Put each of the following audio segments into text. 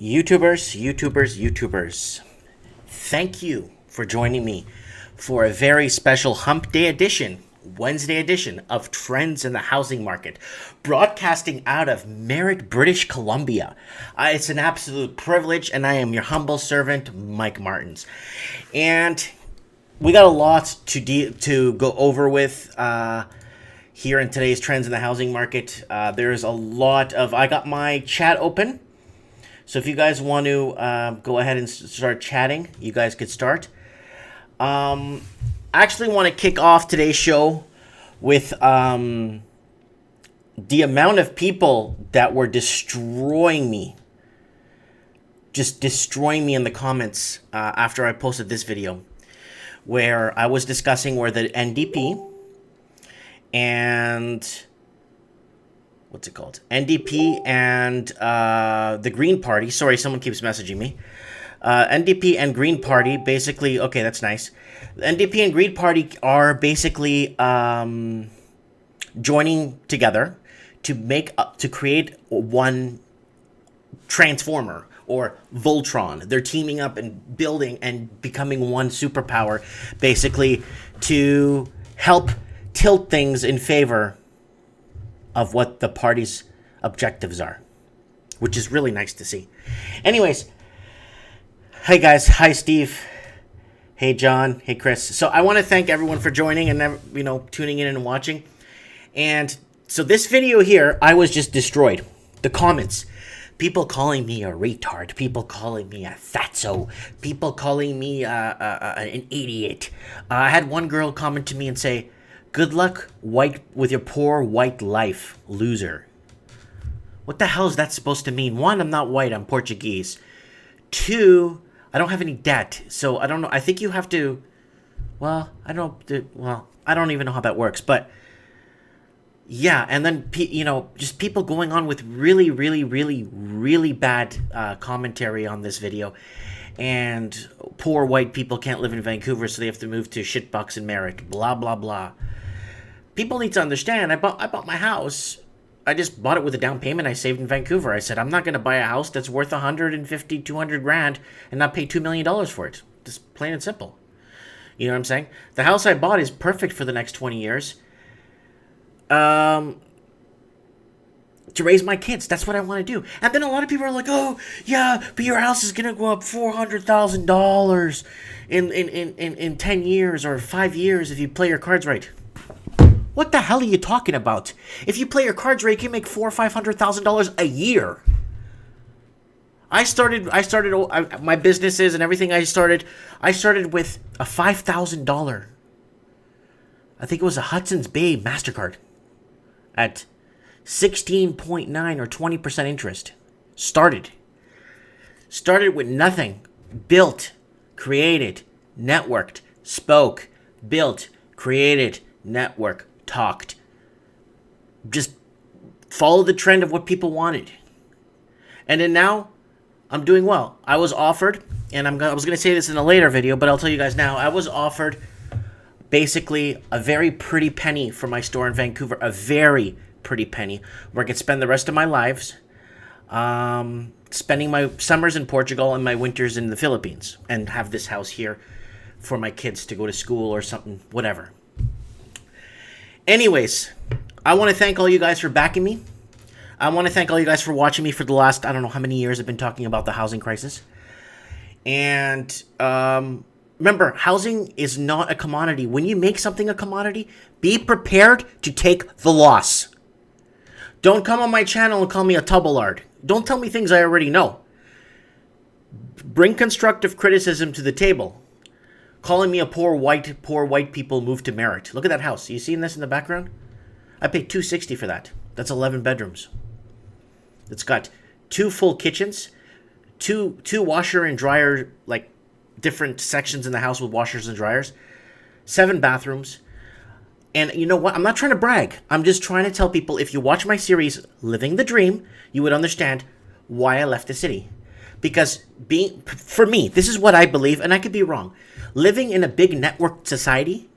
YouTubers, thank you for joining me for a very special Hump Day edition, Wednesday edition of Trends in the Housing Market, broadcasting out of Merritt, British Columbia. It's an absolute privilege, and I am your humble servant, Mike Martins. And we got a lot to go over with here in today's Trends in the Housing Market. There's a lot of... I got my chat open. So if you guys want to go ahead and start chatting, you guys could start. I actually want to kick off today's show with the amount of people that were destroying me. Just destroying me in the comments after I posted this video, where I was discussing where the NDP and... what's it called? NDP and the Green Party. Sorry, someone keeps messaging me. NDP and Green Party basically... okay, that's nice. The NDP and Green Party are basically joining together to create one transformer or Voltron. They're teaming up and building and becoming one superpower, basically, to help tilt things in favor of what the party's objectives are, which is really nice to see. Anyways, hey guys, hi Steve, hey John, hey Chris. So I want to thank everyone for joining and tuning in and watching. And so this video here, I was just destroyed. The comments, people calling me a retard, people calling me a fatso, people calling me an idiot. I had one girl comment to me and say, "Good luck, white, with your poor white life, loser." What the hell is that supposed to mean? One, I'm not white, I'm Portuguese. Two, I don't have any debt, so I don't know. I think you have to, I don't even know how that works, but yeah. And then, just people going on with really, really, really, really bad commentary on this video. And poor white people can't live in Vancouver, so they have to move to shitbox and Merritt, blah, blah, blah. People need to understand, I bought my house. I just bought it with a down payment I saved in Vancouver. I said, I'm not going to buy a house that's worth 150, 200 grand and not pay $2 million for it. Just plain and simple. You know what I'm saying? The house I bought is perfect for the next 20 years. To raise my kids. That's what I want to do. And then a lot of people are like, oh, yeah, but your house is going to go up $400,000 in 10 years or 5 years if you play your cards right. What the hell are you talking about? If you play your cards right, you make $400,000 or $500,000 a year. I started my businesses and everything. I started with a $5,000. I think it was a Hudson's Bay MasterCard at 16.9 or 20% interest. Started with nothing. Built, created, networked, spoke, built, created, networked, talked. Just follow the trend of what people wanted. And then now I'm doing well. I was offered, and I was going to say this in a later video, but I'll tell you guys now, I was offered basically a very pretty penny for my store in Vancouver, a very pretty penny, where I could spend the rest of my lives spending my summers in Portugal and my winters in the Philippines, and have this house here for my kids to go to school or something, whatever. Anyways, I want to thank all you guys for backing me. I want to thank all you guys for watching me for the last, I don't know how many years I've been talking about the housing crisis. And remember, housing is not a commodity. When you make something a commodity, be prepared to take the loss. Don't come on my channel and call me a tubbleard. Don't tell me things I already know. Bring constructive criticism to the table. Calling me a poor white people moved to Merritt. Look at that house. You seeing this in the background? I paid $260 for that. That's 11 bedrooms. It's got 2 full kitchens, two washer and dryer, like different sections in the house with washers and dryers, 7 bathrooms. And you know what? I'm not trying to brag. I'm just trying to tell people, if you watch my series, Living the Dream, you would understand why I left the city. Because for me, this is what I believe, and I could be wrong. Living in a big networked society,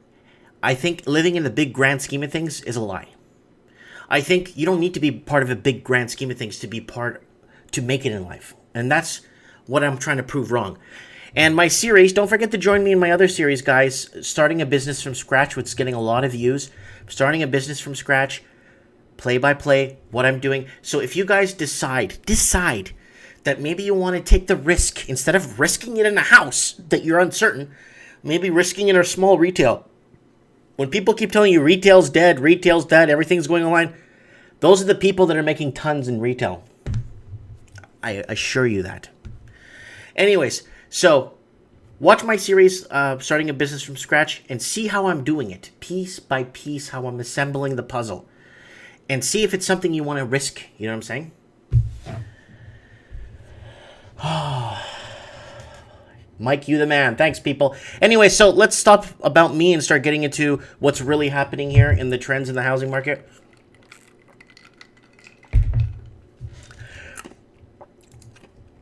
I think living in the big grand scheme of things is a lie. I think you don't need to be part of a big grand scheme of things to be part to make it in life. And that's what I'm trying to prove wrong. And my series, don't forget to join me in my other series, guys. Starting a business from scratch, which is getting a lot of views. Starting a business from scratch, play by play, what I'm doing. So if you guys decide that maybe you want to take the risk, instead of risking it in a house that you're uncertain, maybe risking it in a small retail. When people keep telling you retail's dead, everything's going online, those are the people that are making tons in retail. I assure you that. Anyways, so watch my series, Starting a Business from Scratch, and see how I'm doing it, piece by piece, how I'm assembling the puzzle. And see if it's something you want to risk. You know what I'm saying? Mike, you the man. Thanks, people. Anyway, so let's stop about me and start getting into what's really happening here in the trends in the housing market.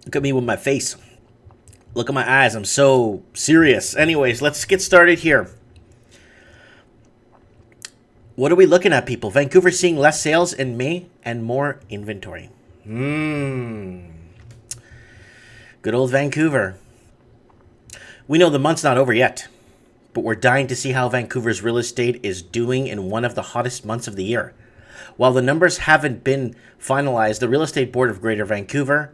Look at me with my face. Look at my eyes. I'm so serious. Anyways, let's get started here. What are we looking at, people? Vancouver seeing less sales in May and more inventory. Good old Vancouver. We know the month's not over yet, but we're dying to see how Vancouver's real estate is doing in one of the hottest months of the year. While the numbers haven't been finalized, the Real Estate Board of Greater Vancouver,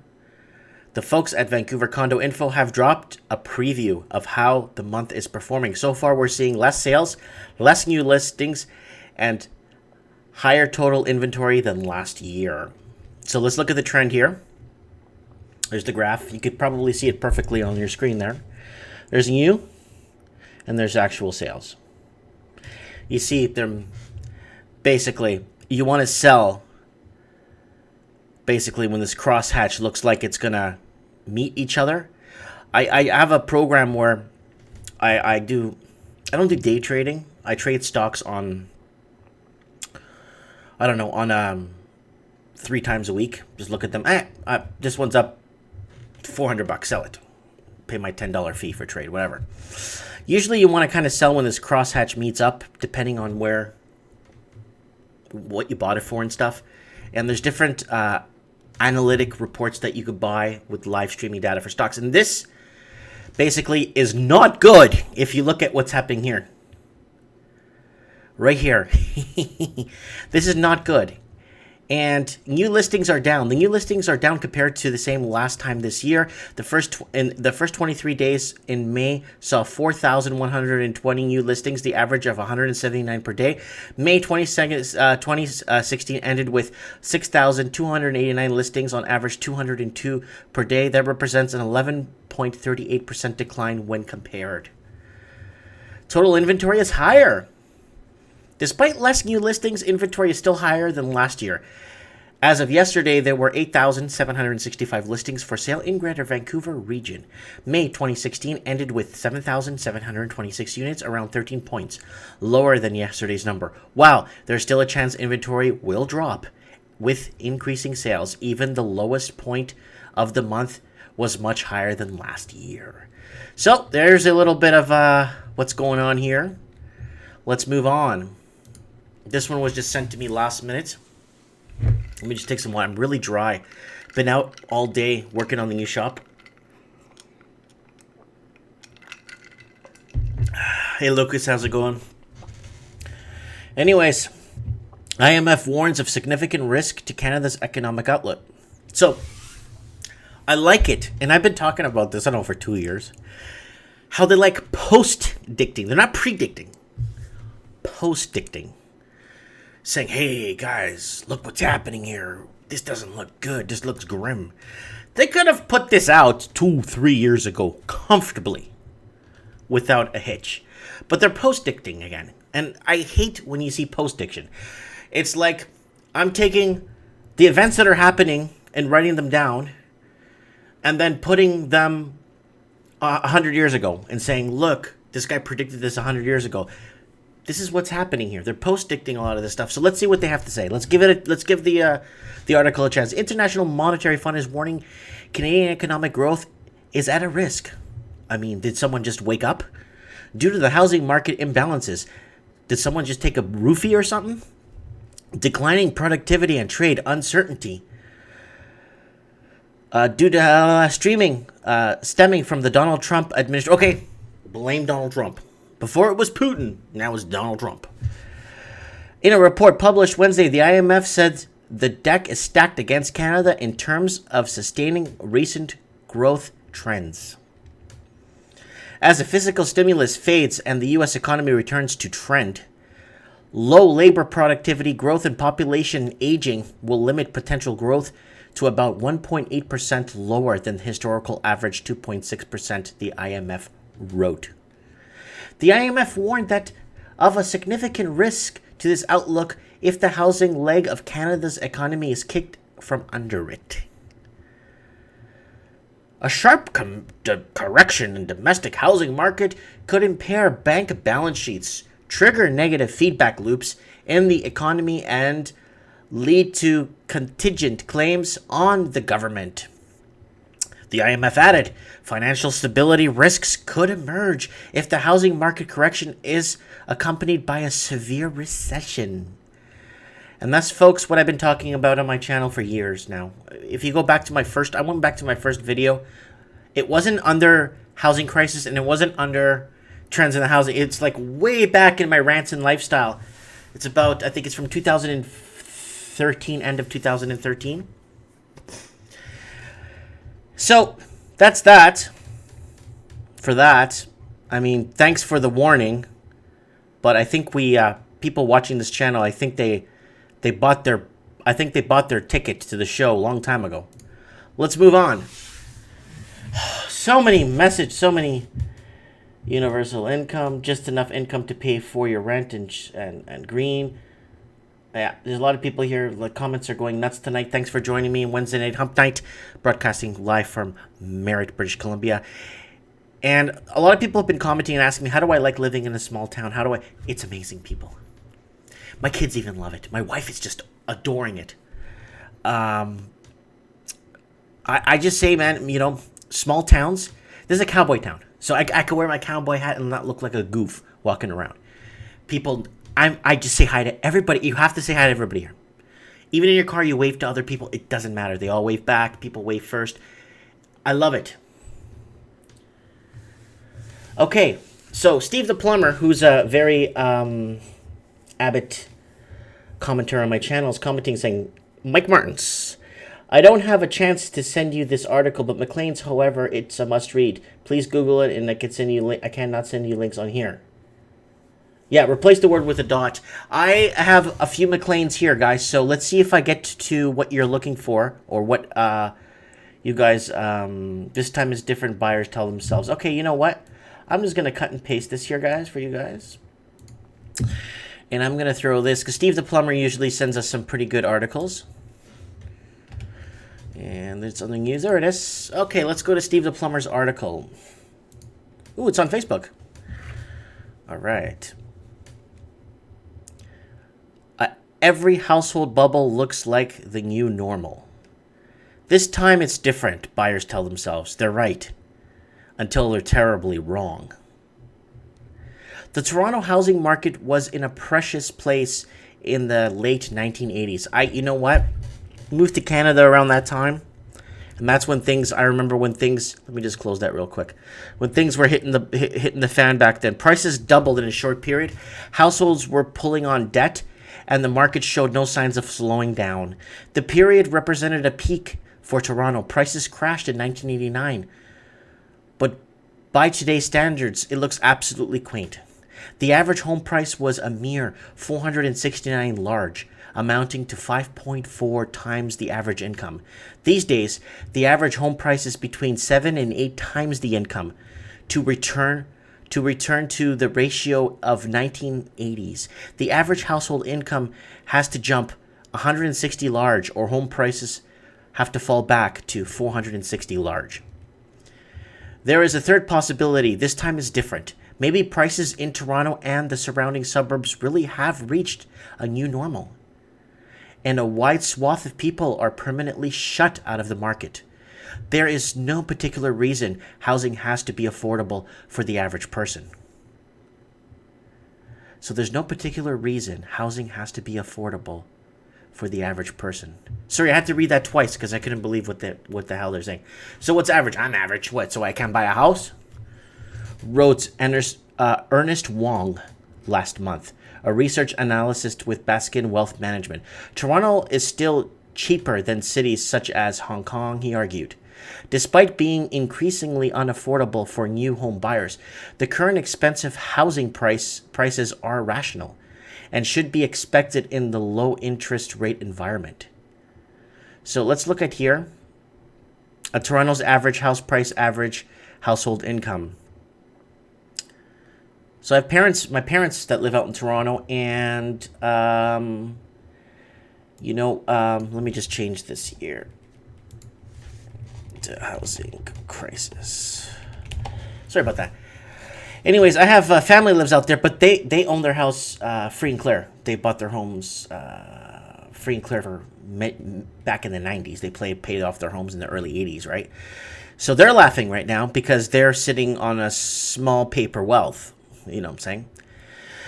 the folks at Vancouver Condo Info, have dropped a preview of how the month is performing. So far, we're seeing less sales, less new listings, and higher total inventory than last year. So let's look at the trend here. There's the graph. You could probably see it perfectly on your screen there. There's new, and there's actual sales. You see, they're basically, you want to sell basically when this crosshatch looks like it's going to meet each other. I have a program where I don't do day trading. I trade stocks on, I don't know, on 3 times a week. Just look at them. This one's up $400, sell it. Pay my $10 fee for trade, whatever. Usually you want to kind of sell when this crosshatch meets up, depending on what you bought it for and stuff. And there's different analytic reports that you could buy with live streaming data for stocks. And this basically is not good if you look at what's happening here. Right here. This is not good. And new listings are down. The new listings are down compared to the same last time this year. The first 23 days in May saw 4,120 new listings, the average of 179 per day. May 2016 ended with 6,289 listings, on average 202 per day. That represents an 11.38% decline when compared. Total inventory is higher. Despite less new listings, inventory is still higher than last year. As of yesterday, there were 8,765 listings for sale in Greater Vancouver region. May 2016 ended with 7,726 units, around 13 points, lower than yesterday's number. While there's still a chance inventory will drop with increasing sales, even the lowest point of the month was much higher than last year. So there's a little bit of what's going on here. Let's move on. This one was just sent to me last minute. Let me just take some water. I'm really dry. Been out all day working on the new shop. Hey Lucas, how's it going? Anyways, IMF warns of significant risk to Canada's economic outlook. So, I like it, and I've been talking about this, I don't know, for 2 years. How they like post-dicting. They're not predicting. Post-dicting. Saying, hey guys, look what's happening here. This doesn't look good. This looks grim. They could have put this out 2-3 years ago comfortably without a hitch. But they're post-dicting again. And I hate when you see post-diction. It's like I'm taking the events that are happening and writing them down and then putting them 100 years ago and saying, look, this guy predicted this 100 years ago. This is what's happening here. They're post-dicting a lot of this stuff. So let's see what they have to say. Let's give the article a chance. International Monetary Fund is warning Canadian economic growth is at a risk. I mean, did someone just wake up? Due to the housing market imbalances, did someone just take a roofie or something? Declining productivity and trade uncertainty. Due to streaming stemming from the Donald Trump administration. Okay, blame Donald Trump. Before it was Putin, now it's Donald Trump. In a report published Wednesday, the IMF said the deck is stacked against Canada in terms of sustaining recent growth trends. As the fiscal stimulus fades and the U.S. economy returns to trend, low labor productivity growth and population aging will limit potential growth to about 1.8% lower than the historical average 2.6%, the IMF wrote. The IMF warned that of a significant risk to this outlook if the housing leg of Canada's economy is kicked from under it. A sharp correction in domestic housing market could impair bank balance sheets, trigger negative feedback loops in the economy, and lead to contingent claims on the government. The IMF added, financial stability risks could emerge if the housing market correction is accompanied by a severe recession. And that's, folks, what I've been talking about on my channel for years now. If you go back to I went back to my first video. It wasn't under housing crisis and it wasn't under trends in the housing. It's like way back in my rants and lifestyle. It's about, I think it's from 2013, end of 2013. So that's that. For that, I mean, thanks for the warning. But I think people watching this channel, I think they bought their ticket to the show a long time ago. Let's move on. So many universal income, just enough income to pay for your rent and green. Yeah, there's a lot of people here. The comments are going nuts tonight. Thanks for joining me on Wednesday Night Hump Night, broadcasting live from Merritt, British Columbia. And a lot of people have been commenting and asking me, how do I like living in a small town? It's amazing, people. My kids even love it. My wife is just adoring it. I just say, man, small towns, this is a cowboy town. So I could wear my cowboy hat and not look like a goof walking around. People, I just say hi to everybody. You have to say hi to everybody here. Even in your car, you wave to other people. It doesn't matter. They all wave back. People wave first. I love it. Okay, so Steve the Plumber, who's a very avid commenter on my channel, is commenting saying, Mike Martins, I don't have a chance to send you this article, but Maclean's, however, it's a must-read. Please Google it, and I cannot send you links on here. Yeah, replace the word with a dot. I have a few Maclean's here, guys, so let's see if I get to what you're looking for, or what you guys, this time is different, buyers tell themselves. Okay, you know what? I'm just going to cut and paste this here, guys, for you guys. And I'm going to throw this, because Steve the Plumber usually sends us some pretty good articles. And there's something new. There it is. Okay, let's go to Steve the Plumber's article. Ooh, it's on Facebook. All right. Every household bubble looks like the new normal. This time it's different, buyers tell themselves. They're right. Until they're terribly wrong. The Toronto housing market was in a precious place in the late 1980s. You know what? Moved to Canada around that time, and that's when I remember when things, let me just close that real quick, when things were hitting the fan back then. Prices doubled in a short period, households were pulling on debt, and the market showed no signs of slowing down. The period represented a peak for Toronto. Prices crashed in 1989, but by today's standards, it looks absolutely quaint. The average home price was a mere $469 large, amounting to 5.4 times the average income. These days, the average home price is between 7 and 8 times the income. To return to the ratio of 1980s, the average household income has to jump 160 large, or home prices have to fall back to 460 large. There is a third possibility. This time is different. Maybe prices in Toronto and the surrounding suburbs really have reached a new normal, and a wide swath of people are permanently shut out of the market. There is no particular reason housing has to be affordable for the average person. So there's no particular reason housing has to be affordable for the average person. Sorry, I had to read that twice because I couldn't believe what the hell they're saying. So what's average? I'm average. What? So I can't buy a house? Wrote Ernest Wong last month, a research analyst with Baskin Wealth Management. Toronto is still cheaper than cities such as Hong Kong, he argued. Despite being increasingly unaffordable for new home buyers, the current expensive housing prices are rational and should be expected in the low interest rate environment. So let's look at here. Toronto's average house price, average household income. So I have my parents that live out in Toronto, and let me just change this here to housing crisis. Sorry about that. Anyways, I have family lives out there, but they own their house free and clear. They bought their homes free and clear back in the 90s. They paid off their homes in the early 80s, right? So they're laughing right now because they're sitting on a small paper wealth. You know what I'm saying?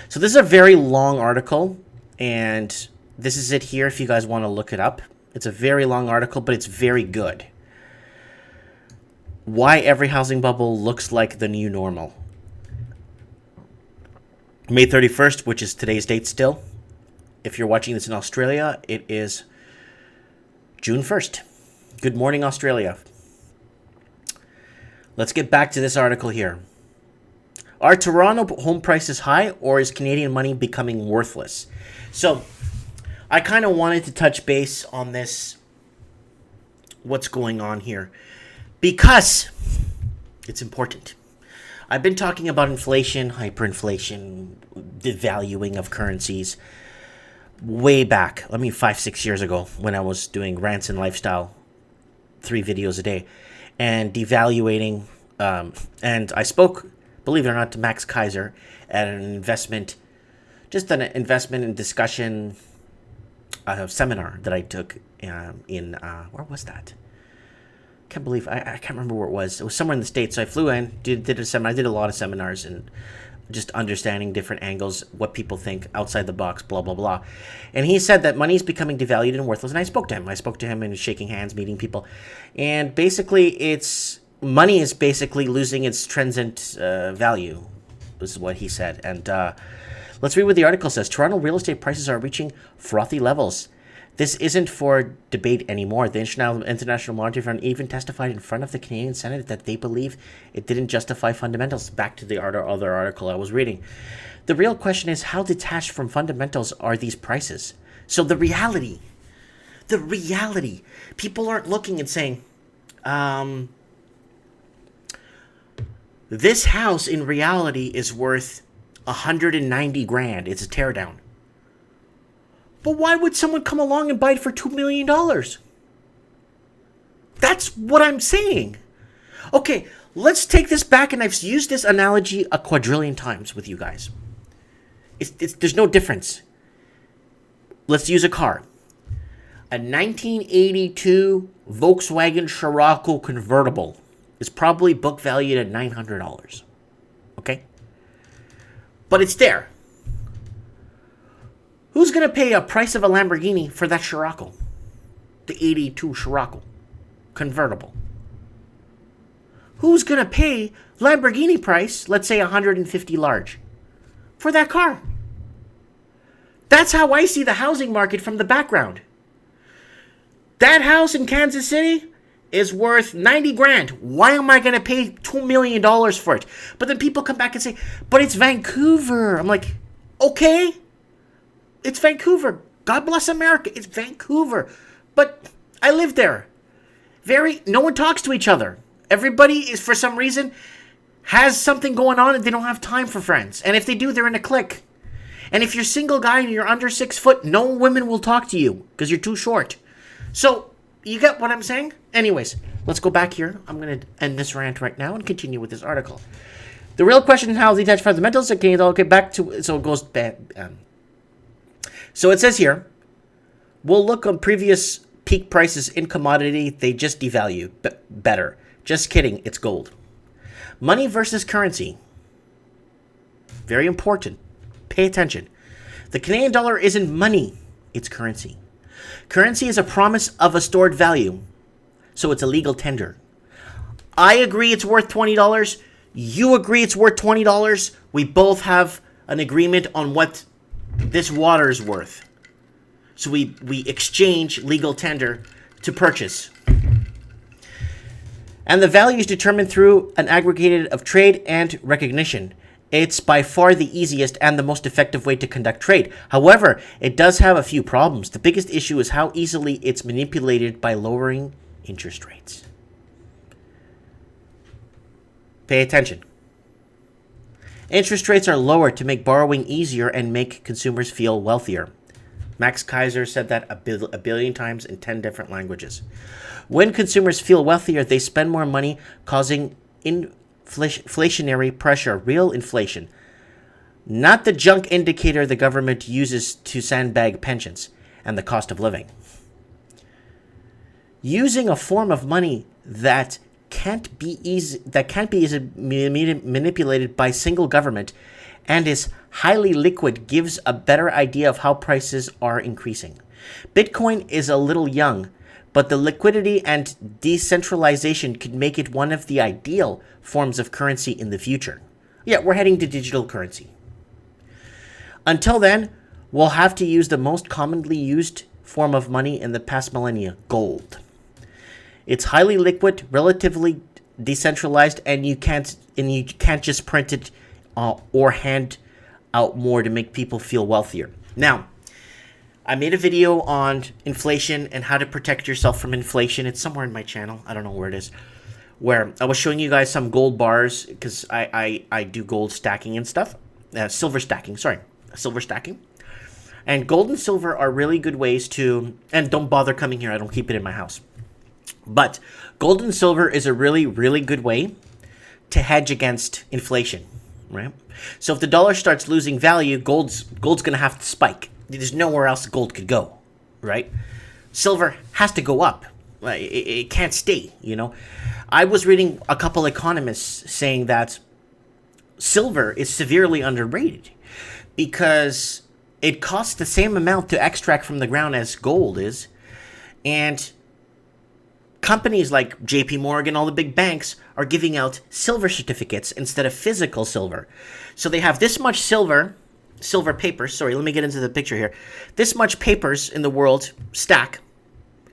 So this is a very long article, and this is it here if you guys want to look it up. It's a very long article, but it's very good. Why every housing bubble looks like the new normal. May 31st, which is today's date still. If you're watching this in Australia, it is June 1st. Good morning, Australia. Let's get back to this article here. Are Toronto home prices high, or is Canadian money becoming worthless? So I kind of wanted to touch base on this, what's going on here, because it's important. I've been talking about inflation, hyperinflation, devaluing of currencies way back. 5-6 years ago when I was doing rants and lifestyle, 3 videos a day, and devaluating. And I spoke, believe it or not, to Max Kaiser at an investment and discussion seminar that I took in where was that? I can't remember where it was. It was somewhere in the States. So I flew in, did a seminar. I did a lot of seminars and just understanding different angles, what people think outside the box, blah, blah, blah. And he said that money is becoming devalued and worthless. And I spoke to him. And shaking hands, meeting people. And basically, money is basically losing its transient value, is what he said. And let's read what the article says. Toronto real estate prices are reaching frothy levels. This isn't for debate anymore. The International Monetary Fund even testified in front of the Canadian Senate that they believe it didn't justify fundamentals. Back to the other article I was reading. The real question is, how detached from fundamentals are these prices? So the reality, people aren't looking and saying, this house in reality is worth $190,000. It's a teardown. But why would someone come along and buy it for $2 million? That's what I'm saying. Okay, let's take this back, and I've used this analogy a quadrillion times with you guys. There's no difference. Let's use a car. A 1982 Volkswagen Scirocco convertible is probably book valued at $900. Okay? But it's there. Who's going to pay a price of a Lamborghini for that Scirocco? The 82 Scirocco convertible. Who's going to pay Lamborghini price, let's say 150 large, for that car? That's how I see the housing market from the background. That house in Kansas City is worth $90,000. Why am I going to pay $2 million for it? But then people come back and say, but it's Vancouver. I'm like, okay. It's Vancouver. God bless America. It's Vancouver. But I live there. No one talks to each other. Everybody is, for some reason, has something going on and they don't have time for friends. And if they do, they're in a clique. And if you're a single guy and you're under 6 foot, no women will talk to you because you're too short. So, you get what I'm saying? Anyways, let's go back here. I'm going to end this rant right now and continue with this article. The real question is how detached fundamentals are. I'll get back to, so it goes back. So it says here, we'll look on previous peak prices in commodity. They just devalue better. Just kidding. It's gold. Money versus currency. Very important. Pay attention. The Canadian dollar isn't money. It's currency. Currency is a promise of a stored value, so it's a legal tender. I agree it's worth $20. You agree it's worth $20. We both have an agreement on what this water is worth. So we exchange legal tender to purchase. And the value is determined through an aggregated of trade and recognition. It's by far the easiest and the most effective way to conduct trade. However, it does have a few problems. The biggest issue is how easily it's manipulated by lowering interest rates. Pay attention. Interest rates are lowered to make borrowing easier and make consumers feel wealthier. Max Kaiser said that a billion times in 10 different languages. When consumers feel wealthier, they spend more money, causing inflationary pressure, real inflation. Not the junk indicator the government uses to sandbag pensions and the cost of living. Using a form of money that can't be easily manipulated by single government and is highly liquid gives a better idea of how prices are increasing. Bitcoin is a little young, but the liquidity and decentralization could make it one of the ideal forms of currency in the future. Yeah, we're heading to digital currency. Until then, we'll have to use the most commonly used form of money in the past millennia, gold. It's highly liquid, relatively decentralized, and you can't just print it or hand out more to make people feel wealthier. Now, I made a video on inflation and how to protect yourself from inflation. It's somewhere in my channel. I don't know where it is. Where I was showing you guys some gold bars because I do gold stacking and stuff. Silver stacking. And gold and silver are really good ways to... And don't bother coming here. I don't keep it in my house. But gold and silver is a really, really good way to hedge against inflation, right? So if the dollar starts losing value, gold's going to have to spike. There's nowhere else gold could go, right? Silver has to go up. It can't stay, you know. I was reading a couple economists saying that silver is severely underrated because it costs the same amount to extract from the ground as gold is, and companies like JP Morgan, all the big banks, are giving out silver certificates instead of physical silver. So they have this much silver papers. Sorry, let me get into the picture here. This much papers in the world stack,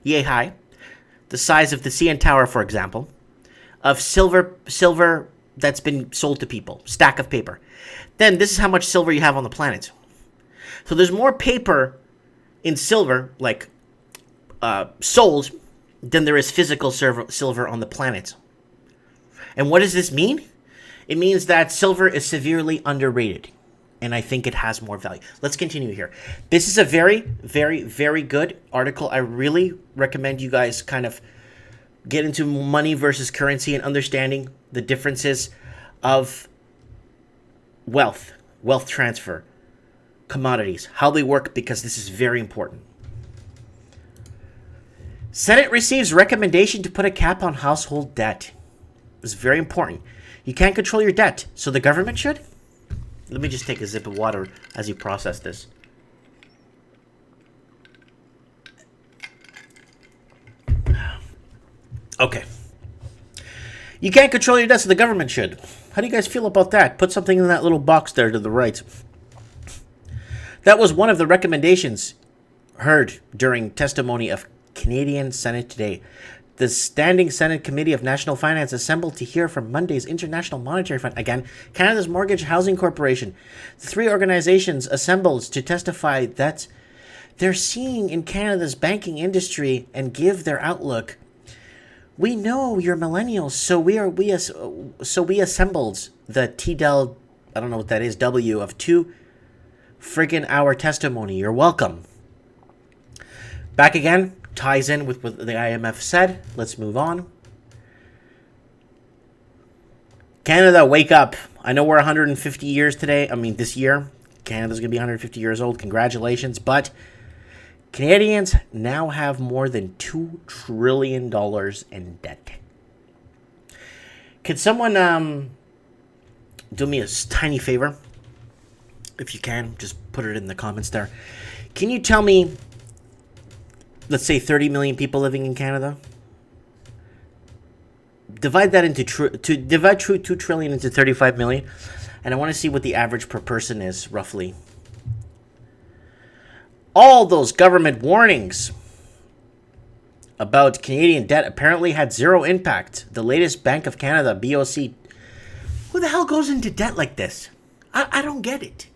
yay high, the size of the CN Tower, for example, of silver that's been sold to people, stack of paper. Then this is how much silver you have on the planet. So there's more paper in silver, like sold, than there is physical silver on the planet. And what does this mean? It means that silver is severely underrated, and I think it has more value. Let's continue here. This is a very, very, very good article. I really recommend you guys kind of get into money versus currency and understanding the differences of wealth transfer, commodities, how they work, because this is very important. Senate receives recommendation to put a cap on household debt. It's very important. You can't control your debt, so the government should? Let me just take a sip of water as you process this. Okay. You can't control your debt, so the government should. How do you guys feel about that? Put something in that little box there to the right. That was one of the recommendations heard during testimony of Canadian Senate today. The Standing Senate Committee of National Finance assembled to hear from Monday's International Monetary Fund, again, Canada's Mortgage Housing Corporation. The three organizations assembled to testify that they're seeing in Canada's banking industry and give their outlook. We know you're millennials, so we assembled the TDEL, I don't know what that is, W of 2 friggin' hour testimony. You're welcome. Back again. Ties in with what the IMF said. Let's move on. Canada, wake up. I know we're 150 years today. I mean, this year. Canada's going to be 150 years old. Congratulations. But Canadians now have more than $2 trillion in debt. Could someone do me a tiny favor? If you can, just put it in the comments there. Can you tell me let's say 30 million people living in Canada. Divide that into divide 2 trillion into 35 million, and I want to see what the average per person is roughly. All those government warnings about Canadian debt apparently had zero impact. The latest Bank of Canada, BOC. Who the hell goes into debt like this? I don't get it.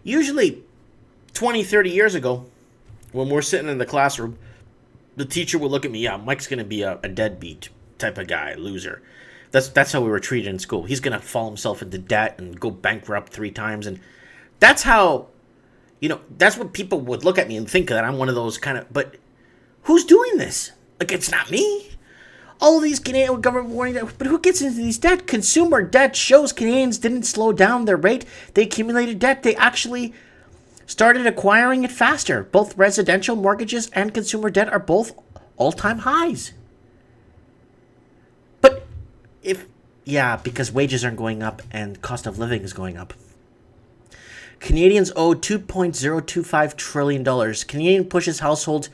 Usually 20, 30 years ago, when we're sitting in the classroom, the teacher would look at me, yeah, Mike's going to be a deadbeat type of guy, loser. That's how we were treated in school. He's going to fall himself into debt and go bankrupt 3 times. And that's how, that's what people would look at me and think that I'm one of those kind of, but who's doing this? Like, it's not me. All these Canadian government warning, but who gets into these debt? Consumer debt shows Canadians didn't slow down their rate. They accumulated debt. They actually started acquiring it faster. Both residential mortgages and consumer debt are both all-time highs. But because wages aren't going up and cost of living is going up. Canadians owe $2.025 trillion. Canadian pushes household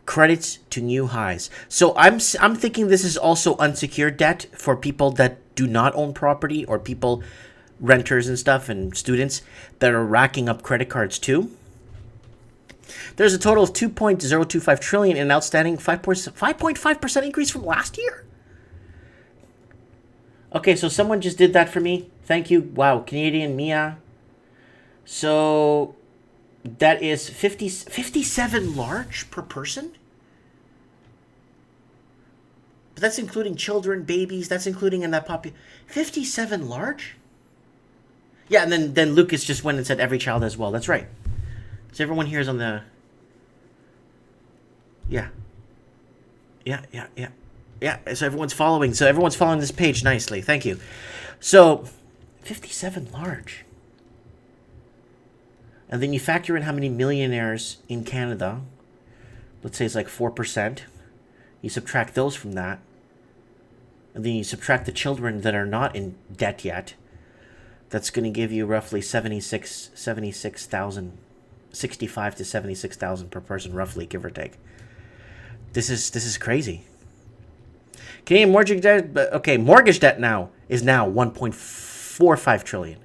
credits to new highs. So I'm thinking this is also unsecured debt for people that do not own property, or people, renters and stuff, and students that are racking up credit cards too. There's a total of $2.025 trillion in outstanding, 5.5% increase from last year. Okay, so someone just did that for me. Thank you. Wow, Canadian Mia. So that is 57 large per person? But that's including children, babies. That's including in that 57 large? Yeah, and then Lucas just went and said every child as well. That's right. So everyone here is on the... Yeah. Yeah, so everyone's following. So everyone's following this page nicely. Thank you. So, 57 large. And then you factor in how many millionaires in Canada. Let's say it's like 4%. You subtract those from that. And then you subtract the children that are not in debt yet. That's going to give you roughly 76,000, 65 to 76,000 per person, roughly, give or take. This is crazy. Canadian mortgage debt now is 1.45 trillion.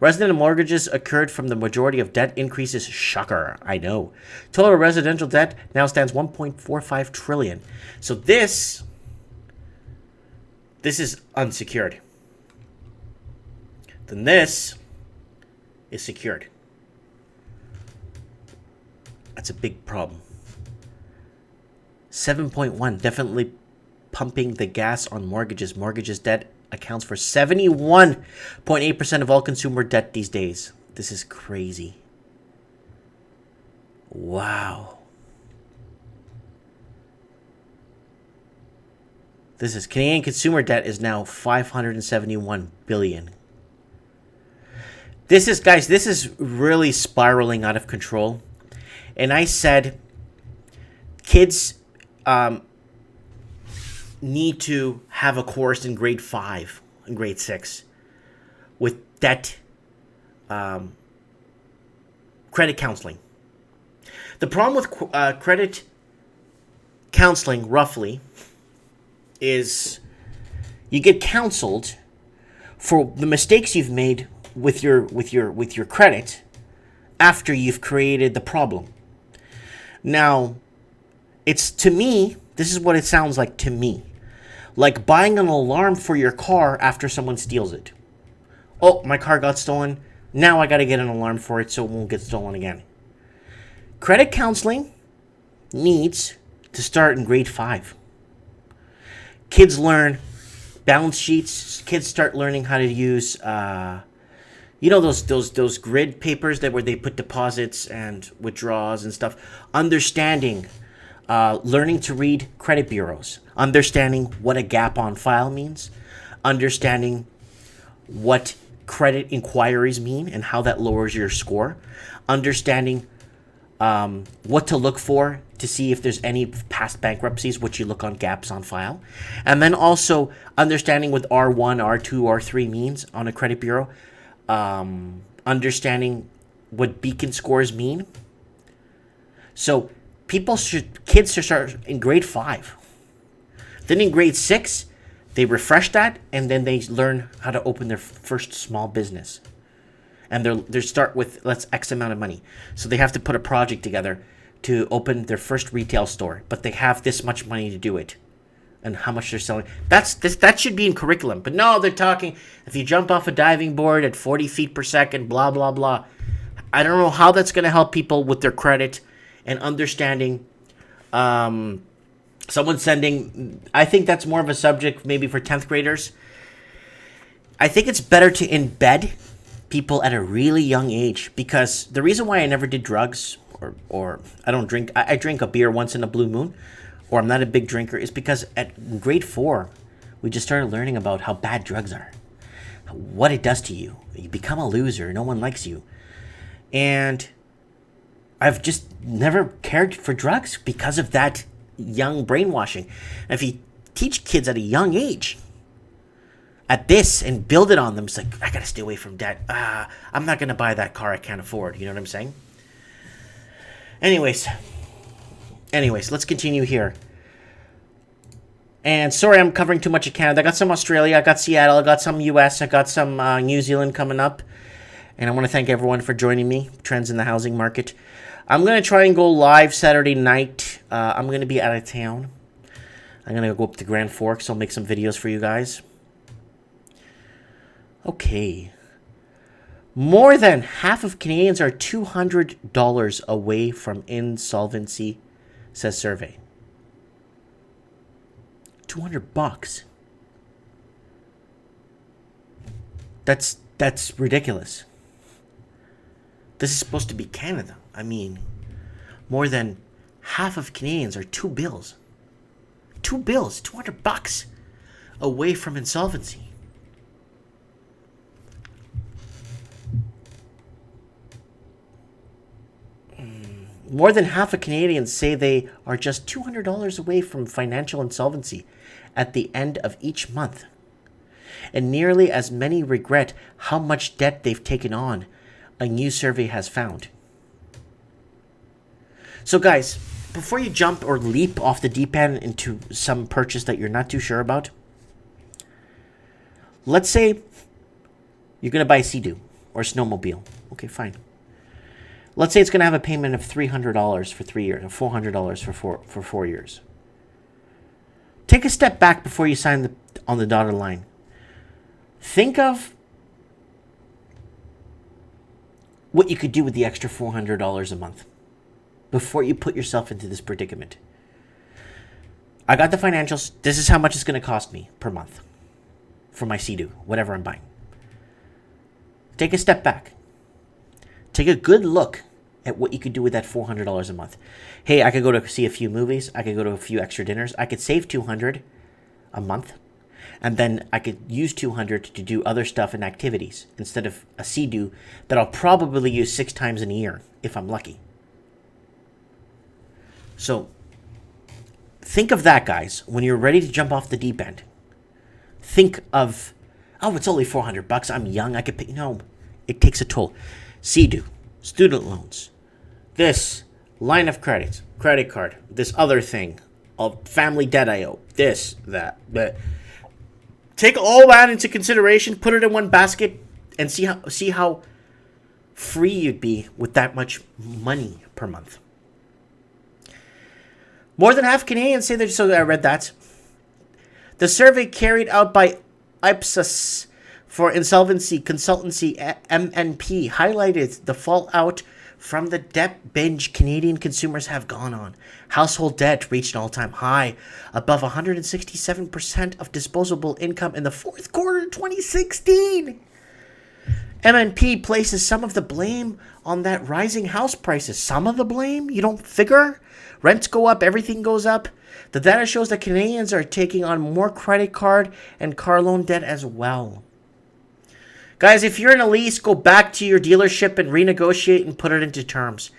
Residential mortgages occurred from the majority of debt increases. Shocker, I know. Total residential debt now stands 1.45 trillion. So this is unsecured. Then this is secured. That's a big problem. 7.1, definitely pumping the gas on mortgages. Mortgages debt accounts for 71.8% of all consumer debt these days. This is crazy. Wow. Canadian consumer debt is now 571 billion. This is really spiraling out of control. And I said kids need to have a course in grade 5 and grade 6 with debt credit counseling. The problem with credit counseling, roughly, is you get counseled for the mistakes you've made with your credit after you've created the problem. Now, it's, to me, this is what it sounds like to me. Like buying an alarm for your car after someone steals it. Oh, my car got stolen. Now I got to get an alarm for it so it won't get stolen again. Credit counseling needs to start in grade 5. Kids learn balance sheets. Kids start learning how to use, those grid papers where they put deposits and withdrawals and stuff. Understanding, learning to read credit bureaus. Understanding what a gap on file means. Understanding what credit inquiries mean and how that lowers your score. Understanding what to look for to see if there's any past bankruptcies, which you look on gaps on file. And then also understanding what R1, R2, R3 means on a credit bureau. Understanding what beacon scores mean. So kids should start in grade 5. Then in grade 6, they refresh that, and then they learn how to open their first small business. And they start with X amount of money. So they have to put a project together to open their first retail store, but they have this much money to do it, and how much they're selling. That should be in curriculum. But no, they're talking, if you jump off a diving board at 40 feet per second, blah, blah, blah. I don't know how that's going to help people with their credit and understanding. Someone sending, I think that's more of a subject maybe for 10th graders. I think it's better to embed people at a really young age, because the reason why I never did drugs or I don't drink, I drink a beer once in a blue moon, or I'm not a big drinker, is because at grade 4, we just started learning about how bad drugs are, what it does to you. You become a loser. No one likes you. And I've just never cared for drugs because of that young brainwashing. And if you teach kids at a young age at this and build it on them, it's like, I gotta stay away from debt. I'm not gonna buy that car I can't afford. You know what I'm saying? Anyways, let's continue here. And sorry, I'm covering too much of Canada. I got some Australia, I got Seattle, I got some US, I got some New Zealand coming up. And I want to thank everyone for joining me. Trends in the housing market. I'm going to try and go live Saturday night. I'm going to be out of town. I'm going to go up to Grand Forks. I'll make some videos for you guys. Okay. More than half of Canadians are $200 away from insolvency, says survey. $200. That's ridiculous. This is supposed to be Canada. I mean, more than half of Canadians are two bills, $200 away from insolvency. More than half of Canadians say they are just $200 away from financial insolvency at the end of each month. And nearly as many regret how much debt they've taken on, a new survey has found. So guys, before you jump or leap off the deep end into some purchase that you're not too sure about, let's say you're going to buy a Sea-Doo or a snowmobile. Okay, fine. Let's say it's going to have a payment of $300 for 3 years, or $400 for 4 years. Take a step back before you sign on the dotted line. Think of what you could do with the extra $400 a month before you put yourself into this predicament. I got the financials. This is how much it's going to cost me per month for my Sea-Doo, whatever I'm buying. Take a step back. Take a good look at what you could do with that $400 a month. Hey, I could go to see a few movies. I could go to a few extra dinners. I could save $200 a month. And then I could use $200 to do other stuff and activities instead of a Sea-Doo that I'll probably use 6 times in a year if I'm lucky. So think of that, guys, when you're ready to jump off the deep end. Think of, oh, it's only $400. I'm young. I could pay. No, it takes a toll. Sea-Doo, student loans, this line of credit card, this other thing, family debt I owe, this, that. But take all that into consideration, put it in one basket, and see how free you'd be with that much money per month. More than half Canadians say they're, so I read that. The survey carried out by Ipsos for insolvency consultancy MNP highlighted the fallout from the debt binge Canadian consumers have gone on. Household debt reached an all-time high, above 167% of disposable income in the fourth quarter of 2016. MNP places some of the blame on that rising house prices. Some of the blame? You don't figure? Rents go up, everything goes up. The data shows that Canadians are taking on more credit card and car loan debt as well. Guys, if you're in a lease, go back to your dealership and renegotiate and put it into terms.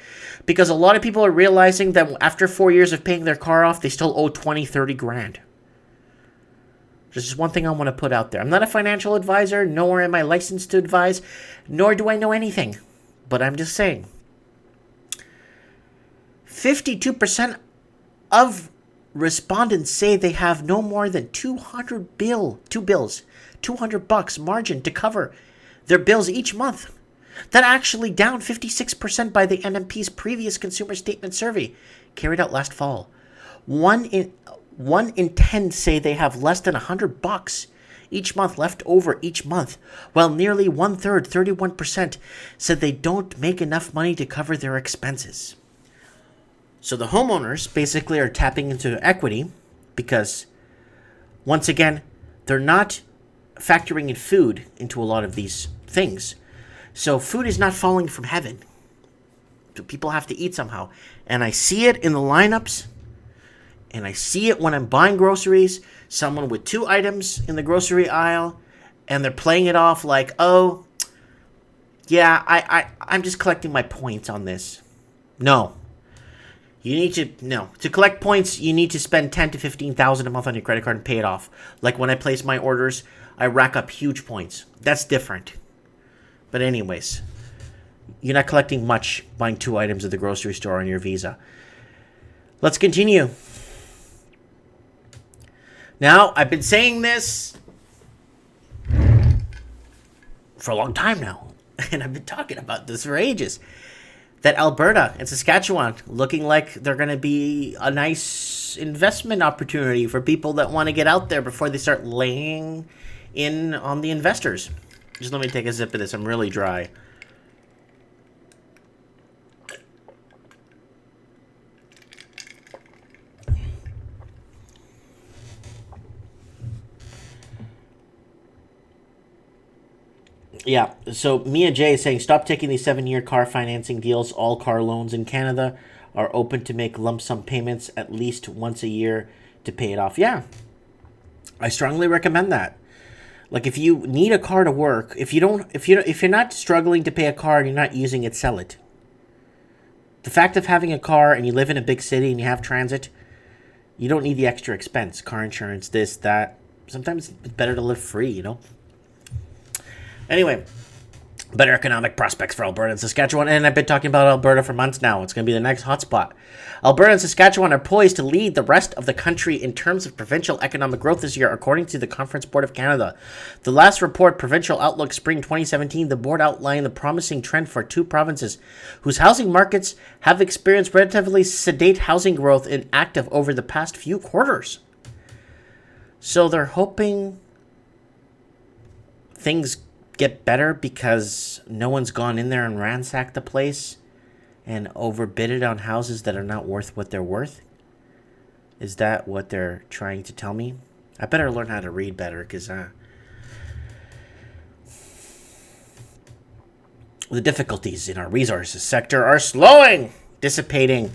Because a lot of people are realizing that after 4 years of paying their car off, they still owe 20, 30 grand. This is one thing I want to put out there. I'm not a financial advisor, nor am I licensed to advise, nor do I know anything. But I'm just saying. 52% of respondents say they have no more than $200 margin to cover their bills each month. That actually down 56% by the NMP's previous consumer statement survey carried out last fall. One in 10 say they have less than $100 each month left over each month, while nearly 1/3, 31%, said they don't make enough money to cover their expenses. So the homeowners basically are tapping into equity because, once again, they're not factoring in food into a lot of these things. So food is not falling from heaven. So people have to eat somehow. And I see it in the lineups, and I see it when I'm buying groceries. Someone with 2 items in the grocery aisle, and they're playing it off like, oh, yeah, I'm just collecting my points on this. No. To collect points, you need to spend $10,000 to $15,000 a month on your credit card and pay it off. Like when I place my orders, I rack up huge points. That's different. But anyways, you're not collecting much buying 2 items at the grocery store on your Visa. Let's continue. Now, I've been saying this for a long time now, and I've been talking about this for ages, that Alberta and Saskatchewan looking like they're going to be a nice investment opportunity for people that want to get out there before they start laying in on the investors. Just let me take a sip of this. I'm really dry. Yeah, so Mia J is saying, stop taking these 7-year car financing deals. All car loans in Canada are open to make lump sum payments at least once a year to pay it off. Yeah, I strongly recommend that. Like, if you need a car to work, if you're not struggling to pay a car and you're not using it, sell it. The fact of having a car and you live in a big city and you have transit, you don't need the extra expense. Car insurance, this, that. Sometimes it's better to live free, you know? Anyway, better economic prospects for Alberta and Saskatchewan. And I've been talking about Alberta for months now. It's going to be the next hotspot. Alberta and Saskatchewan are poised to lead the rest of the country in terms of provincial economic growth this year, according to the Conference Board of Canada. The last report, Provincial Outlook Spring 2017, the board outlined the promising trend for 2 provinces whose housing markets have experienced relatively sedate housing growth in active over the past few quarters. So they're hoping things get better because no one's gone in there and ransacked the place and overbid it on houses that are not worth what they're worth? Is that what they're trying to tell me? I better learn how to read better because the difficulties in our resources sector are dissipating,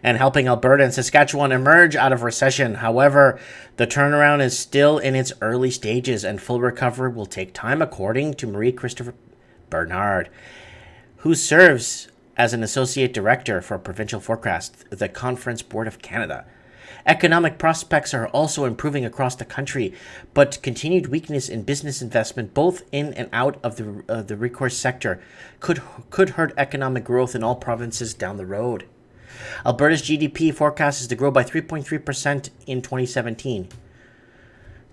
and helping Alberta and Saskatchewan emerge out of recession. However, the turnaround is still in its early stages, and full recovery will take time, according to Marie-Christophe Bernard, who serves as an associate director for Provincial Forecast, the Conference Board of Canada. Economic prospects are also improving across the country, but continued weakness in business investment, both in and out of the recourse sector, could hurt economic growth in all provinces down the road. Alberta's GDP forecast is to grow by 3.3% in 2017.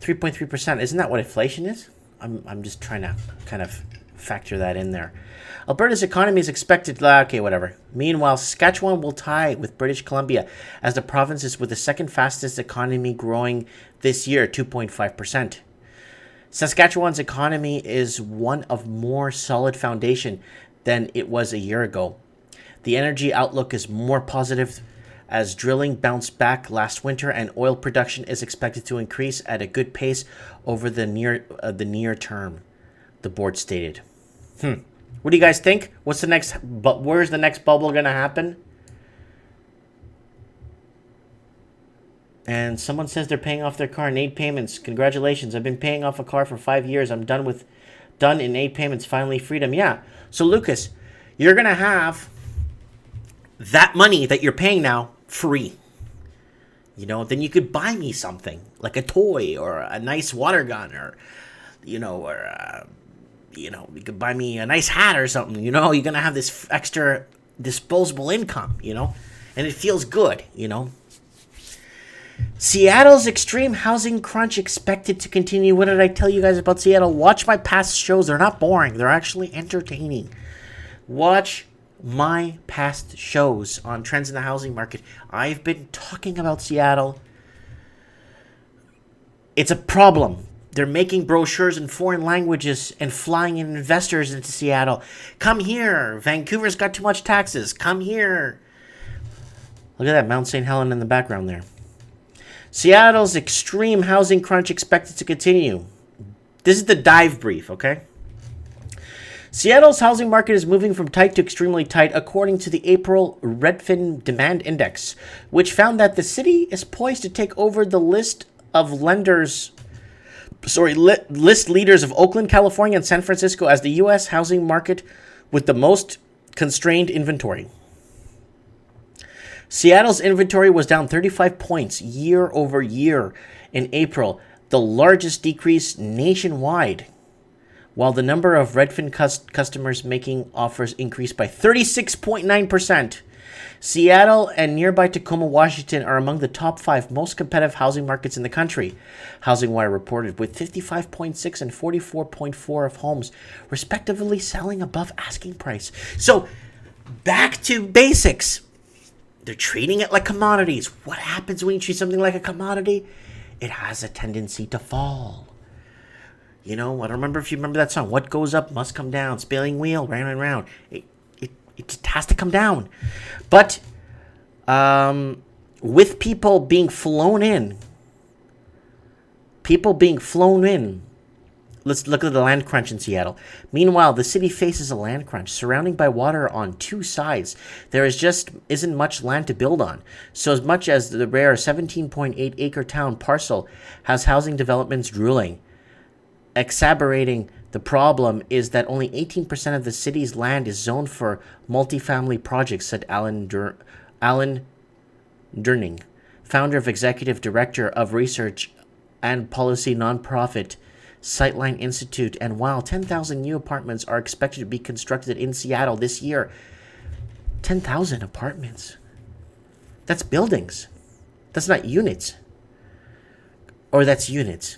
3.3%, isn't that what inflation is? I'm just trying to kind of factor that in there. Alberta's economy is expected, okay, whatever. Meanwhile, Saskatchewan will tie with British Columbia as the provinces with the second fastest economy growing this year, 2.5%. Saskatchewan's economy is one of more solid foundation than it was a year ago. The energy outlook is more positive as drilling bounced back last winter and oil production is expected to increase at a good pace over the near term, the board stated. What do you guys think? Where's the next bubble going to happen? And someone says they're paying off their car in 8 payments. Congratulations. I've been paying off a car for 5 years. I'm done in 8 payments. Finally freedom. Yeah. So Lucas, you're going to have that money that you're paying now free. You know, then you could buy me something like a toy or a nice water gun or, you could buy me a nice hat or something. You know, you're going to have this extra disposable income, you know. And it feels good, you know. Seattle's extreme housing crunch expected to continue. What did I tell you guys about Seattle? Watch my past shows. They're not boring. They're actually entertaining. Watch my past shows on trends in the housing market. I've been talking about Seattle. It's a problem. They're making brochures in foreign languages and flying in investors into Seattle. Come here. Vancouver's got too much taxes. Come here. Look at that, Mount St. Helens in the background there. Seattle's extreme housing crunch expected to continue. This is the dive brief, okay? Seattle's housing market is moving from tight to extremely tight, according to the April Redfin Demand Index, which found that the city is poised to take over the list leaders of Oakland, California, and San Francisco as the U.S. housing market with the most constrained inventory. Seattle's inventory was down 35 points year over year in April, the largest decrease nationwide, while the number of Redfin customers making offers increased by 36.9%. Seattle and nearby Tacoma, Washington are among the top 5 most competitive housing markets in the country, HousingWire reported, with 55.6 and 44.4 of homes respectively selling above asking price. So, back to basics. They're treating it like commodities. What happens when you treat something like a commodity? It has a tendency to fall. You know, I don't remember if you remember that song. What goes up must come down. Spinning wheel, round and round. It just has to come down. But with people being flown in, let's look at the land crunch in Seattle. Meanwhile, the city faces a land crunch, surrounded by water on 2 sides. There isn't much land to build on. So as much as the rare 17.8 acre town parcel has housing developments drooling. Exacerbating the problem is that only 18% of the city's land is zoned for multifamily projects, said Alan Durning, founder of executive director of research and policy nonprofit Sightline Institute. And while 10,000 new apartments are expected to be constructed in Seattle this year, 10,000 apartments. That's buildings. That's not units. Or that's units.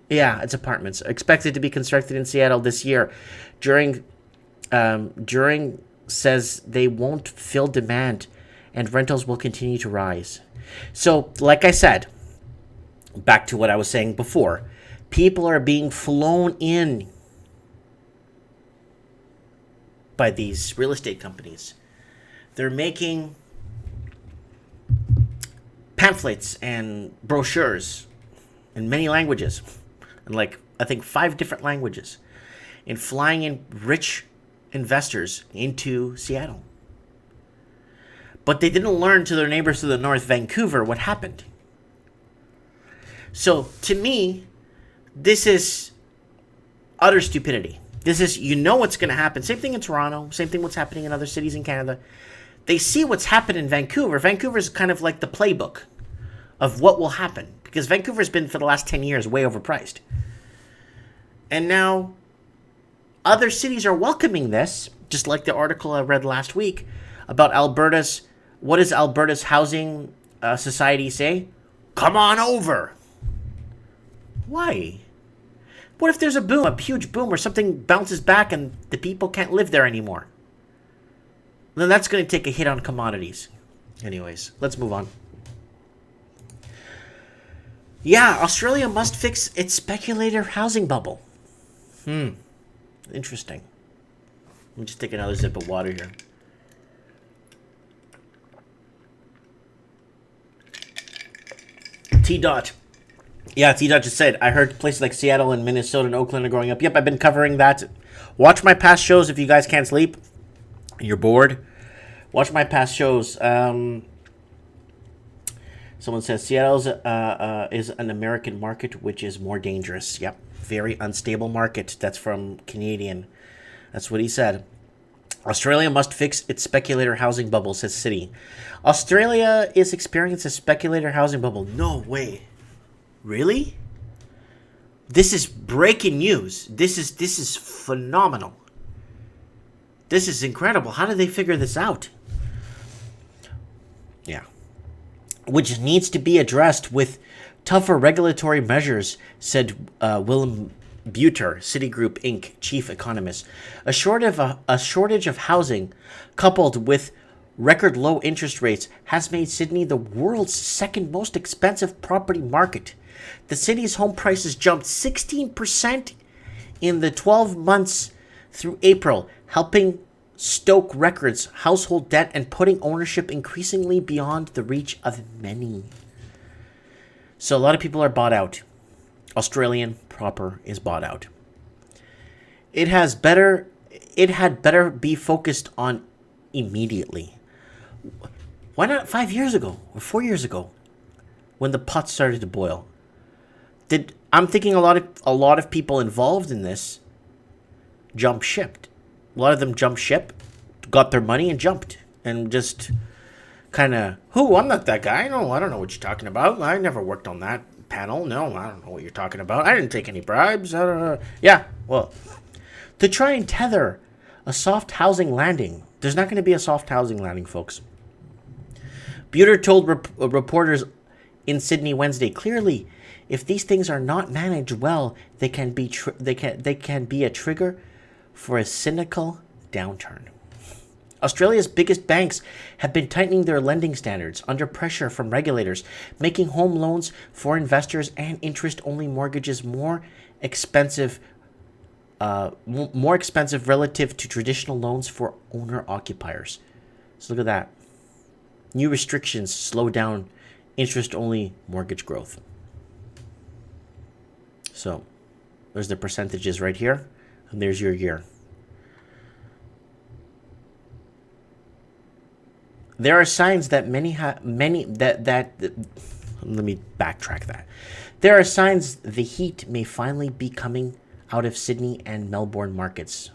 Yeah, it's apartments. Expected to be constructed in Seattle this year. During says they won't fill demand and rentals will continue to rise. So, like I said, back to what I was saying before, people are being flown in by these real estate companies. They're making pamphlets and brochures in many languages, in like I think 5 different languages, and flying in rich investors into Seattle. But they didn't learn to their neighbors to the north, Vancouver, what happened. So to me, this is utter stupidity. This is, you know what's going to happen. Same thing in Toronto. Same thing what's happening in other cities in Canada. They see what's happened in Vancouver. Vancouver is kind of like the playbook of what will happen. Because Vancouver's been, for the last 10 years, way overpriced. And now, other cities are welcoming this. Just like the article I read last week about Alberta's, what does Alberta's housing society say? Come on over. Why? What if there's a boom, a huge boom, or something bounces back and the people can't live there anymore? Then that's going to take a hit on commodities. Anyways, let's move on. Yeah, Australia must fix its speculative housing bubble. Interesting. Let me just take another sip of water here. T-Dot. Yeah, T-Dot just said, I heard places like Seattle and Minnesota and Oakland are growing up. Yep, I've been covering that. Watch my past shows if you guys can't sleep. You're bored. Watch my past shows. Someone says, Seattle is an American market, which is more dangerous. Yep, very unstable market. That's from Canadian. That's what he said. Australia must fix its speculator housing bubble, says City. Australia is experiencing a speculator housing bubble. No way. Really? This is breaking news. This is phenomenal. This is incredible. How did they figure this out? which needs to be addressed with tougher regulatory measures, said Willem Buter, Citigroup Inc. chief economist. A shortage of housing, coupled with record low interest rates, has made Sydney the world's second most expensive property market. The city's home prices jumped 16% in the 12 months through April, helping stoke records, household debt, and putting ownership increasingly beyond the reach of many. So a lot of people are bought out. Australian proper is bought out. It had better be focused on immediately. Why not 5 years ago or 4 years ago, when the pot started to boil? I'm thinking a lot of people involved in this jump shipped. A lot of them jumped ship, got their money and jumped, and just kind of, I'm not that guy. No, I don't know what you're talking about. I never worked on that panel. No, I don't know what you're talking about. I didn't take any bribes. I don't know. Yeah, well, to try and tether a soft housing landing. There's not going to be a soft housing landing, folks. Buter told reporters in Sydney Wednesday, clearly, if these things are not managed well, they can be a trigger for a cynical downturn. Australia's biggest banks have been tightening their lending standards under pressure from regulators, making home loans for investors and interest-only mortgages more expensive relative to traditional loans for owner-occupiers. So look at that. New restrictions slow down interest-only mortgage growth. So there's the percentages right here, and there's your year. There are signs that let me backtrack that. There are signs the heat may finally be coming out of Sydney and Melbourne markets.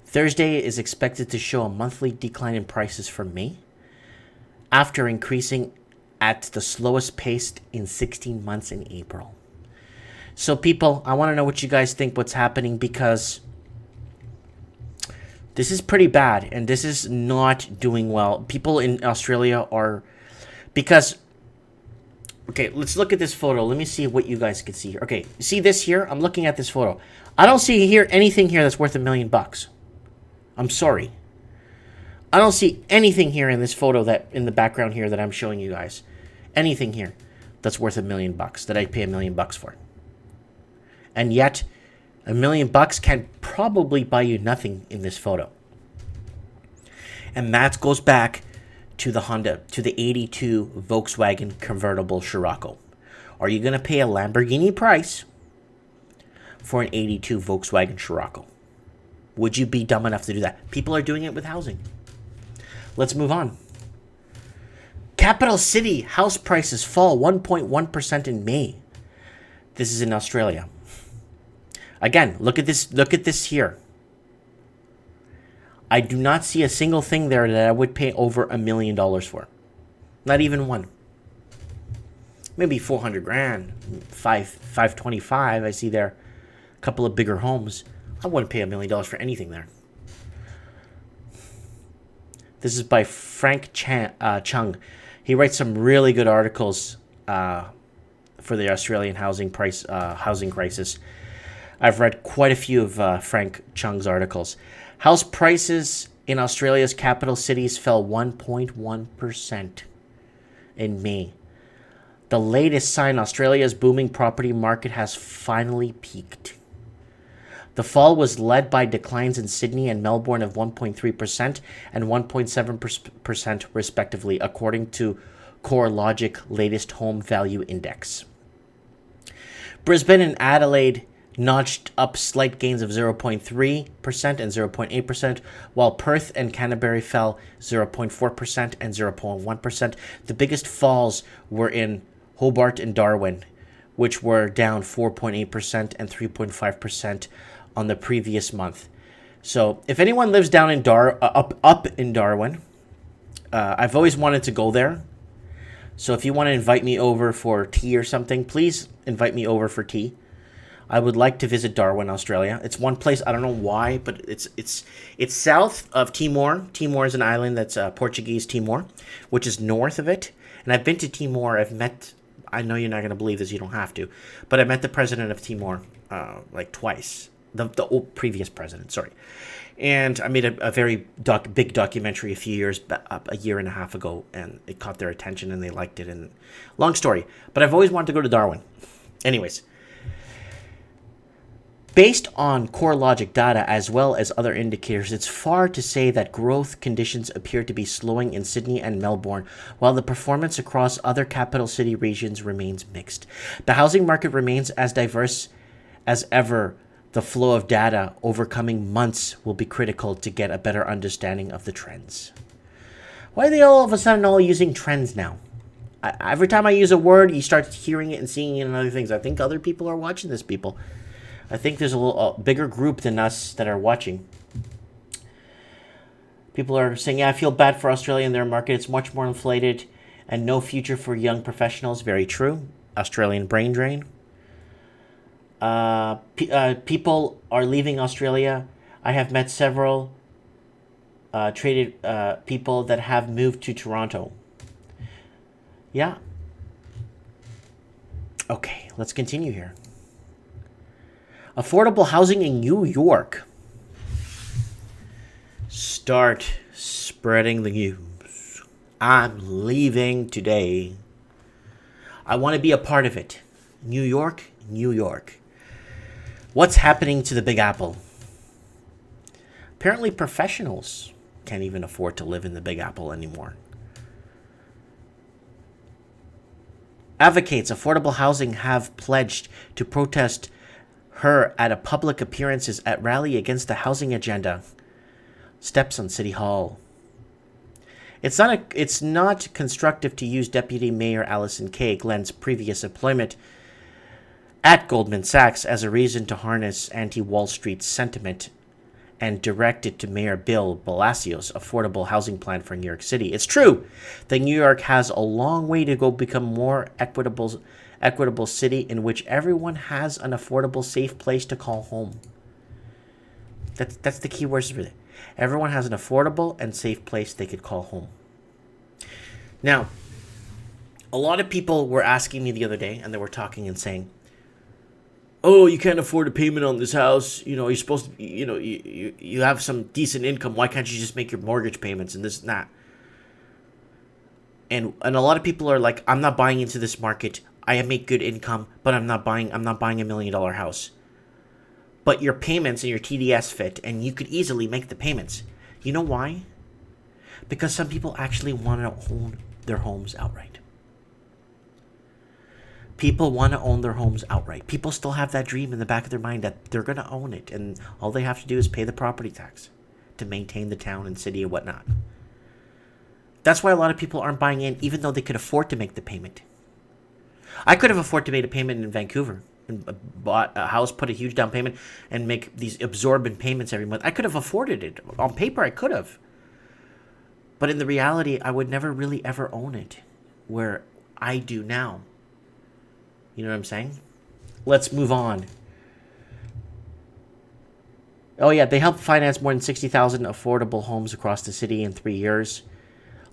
Thursday is expected to show a monthly decline in prices for May, after increasing at the slowest pace in 16 months in April. So people, I want to know what you guys think what's happening, because this is pretty bad and this is not doing well. People in Australia are, because, okay, let's look at this photo. Let me see what you guys can see here. Okay, see this here? I'm looking at this photo. I don't see here anything here that's worth $1 million. I'm sorry. I don't see anything here in this photo that in the background here that I'm showing you guys. Anything here that's worth $1 million that I'd pay $1 million for. And yet, $1 million can probably buy you nothing in this photo. And that goes back to the 82 Volkswagen convertible Scirocco. Are you going to pay a Lamborghini price for an 82 Volkswagen Scirocco? Would you be dumb enough to do that? People are doing it with housing. Let's move on. Capital City house prices fall 1.1% in May. This is in Australia. Again, look at this here. I do not see a single thing there that I would pay over $1 million for. Not even one. Maybe 400 grand, 525. I see there a couple of bigger homes. I wouldn't pay $1 million for anything there. This is by Frank Chung. He writes some really good articles for the Australian housing crisis. I've read quite a few of Frank Chung's articles. House prices in Australia's capital cities fell 1.1% in May. The latest sign Australia's booming property market has finally peaked. The fall was led by declines in Sydney and Melbourne of 1.3% and 1.7% respectively, according to CoreLogic latest home value index. Brisbane and Adelaide notched up slight gains of 0.3% and 0.8%, while Perth and Canterbury fell 0.4% and 0.1%. The biggest falls were in Hobart and Darwin, which were down 4.8% and 3.5% on the previous month. So if anyone lives down in up in Darwin, I've always wanted to go there. So if you want to invite me over for tea or something, please invite me over for tea. I would like to visit Darwin, Australia. It's one place, I don't know why, but it's south of Timor. Timor is an island that's Portuguese Timor, which is north of it. And I've been to Timor. I know you're not going to believe this, you don't have to, but I met the president of Timor like twice. The previous president, sorry. And I made a very big documentary a year and a half ago, and it caught their attention and they liked it. And long story, but I've always wanted to go to Darwin. Anyways, based on core logic data as well as other indicators, it's far to say that growth conditions appear to be slowing in Sydney and Melbourne, while the performance across other capital city regions remains mixed. The housing market remains as diverse as ever. The flow of data over coming months will be critical to get a better understanding of the trends. Why are they all of a sudden all using trends now? Every time I use a word, you start hearing it and seeing it in other things. I think other people are watching this, people. I think there's a bigger group than us that are watching. People are saying, yeah, I feel bad for Australia and their market. It's much more inflated and no future for young professionals. Very true. Australian brain drain. People are leaving Australia. I have met several traded people that have moved to Toronto. Yeah. Okay, let's continue here. Affordable housing in New York. Start spreading the news. I'm leaving today. I want to be a part of it. New York, New York. What's happening to the Big Apple? Apparently professionals can't even afford to live in the Big Apple anymore. Advocates affordable housing have pledged to protest her at a public appearances at rally against the housing agenda. Steps on City Hall. It's not constructive to use Deputy Mayor Allison K. Glenn's previous employment at Goldman Sachs as a reason to harness anti-Wall Street sentiment and direct it to Mayor Bill Balasio's affordable housing plan for New York City. It's true that New York has a long way to go become more equitable city in which everyone has an affordable, safe place to call home. That's the key words for it. Everyone has an affordable and safe place they could call home. Now, a lot of people were asking me the other day, and they were talking and saying, oh, you can't afford a payment on this house. You know, you're supposed to, you have some decent income. Why can't you just make your mortgage payments and this and that? And a lot of people are like, I'm not buying into this market. I make good income, but I'm not buying $1 million house. But your payments and your TDS fit, and you could easily make the payments. You know why? Because some people actually want to own their homes outright. People want to own their homes outright. People still have that dream in the back of their mind that they're going to own it, and all they have to do is pay the property tax to maintain the town and city and whatnot. That's why a lot of people aren't buying in, even though they could afford to make the payment. I could have afforded to make a payment in Vancouver and bought a house, put a huge down payment, and make these absorbent payments every month. I could have afforded it. On paper, I could have. But in the reality, I would never really ever own it where I do now. You know what I'm saying? Let's move on. Oh yeah, they helped finance more than 60,000 affordable homes across the city in 3 years.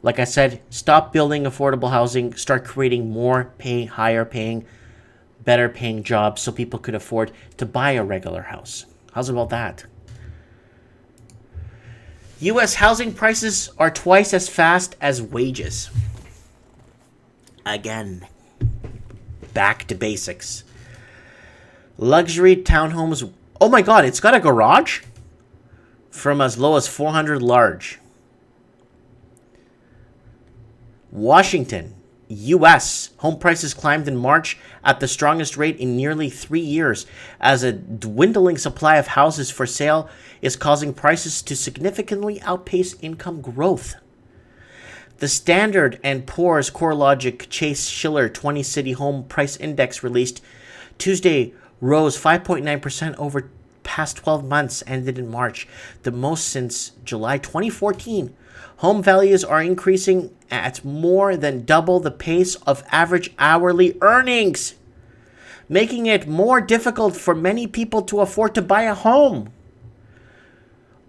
Like I said, stop building affordable housing. Start creating more higher paying, better paying jobs so people could afford to buy a regular house. How's about that? U.S. housing prices are twice as fast as wages. Again. Back to basics. Luxury townhomes. Oh my God, it's got a garage? From as low as $400 large. Washington, U.S. home prices climbed in March at the strongest rate in nearly 3 years as a dwindling supply of houses for sale is causing prices to significantly outpace income growth. The Standard & Poor's CoreLogic Chase Schiller 20 City Home Price Index released Tuesday rose 5.9% over past 12 months ended in March, the most since July 2014. Home values are increasing at more than double the pace of average hourly earnings, making it more difficult for many people to afford to buy a home.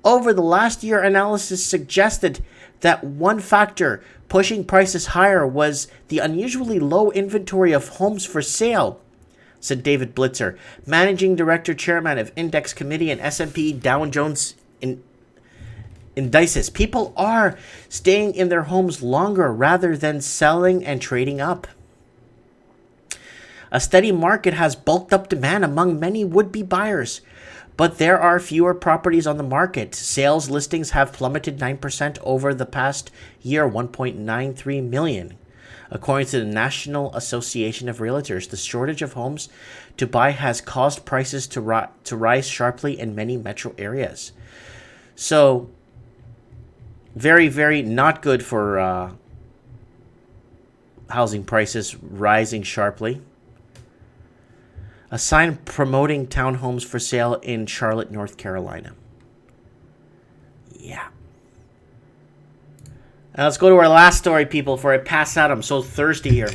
Over the last year, analysis suggested that one factor Pushing prices higher was the unusually low inventory of homes for sale, said David Blitzer, managing director chairman of Index Committee and S&P Dow Jones Indices. People are staying in their homes longer rather than selling and trading up. A steady market has bulked up demand among many would-be buyers, but there are fewer properties on the market. Sales listings have plummeted 9% over the past year, 1.93 million. According to the National Association of Realtors, the shortage of homes to buy has caused prices to rise sharply in many metro areas. So, very, very not good for housing prices rising sharply. A sign promoting townhomes for sale in Charlotte, North Carolina. Yeah. Now let's go to our last story, people, before I pass out. I'm so thirsty here.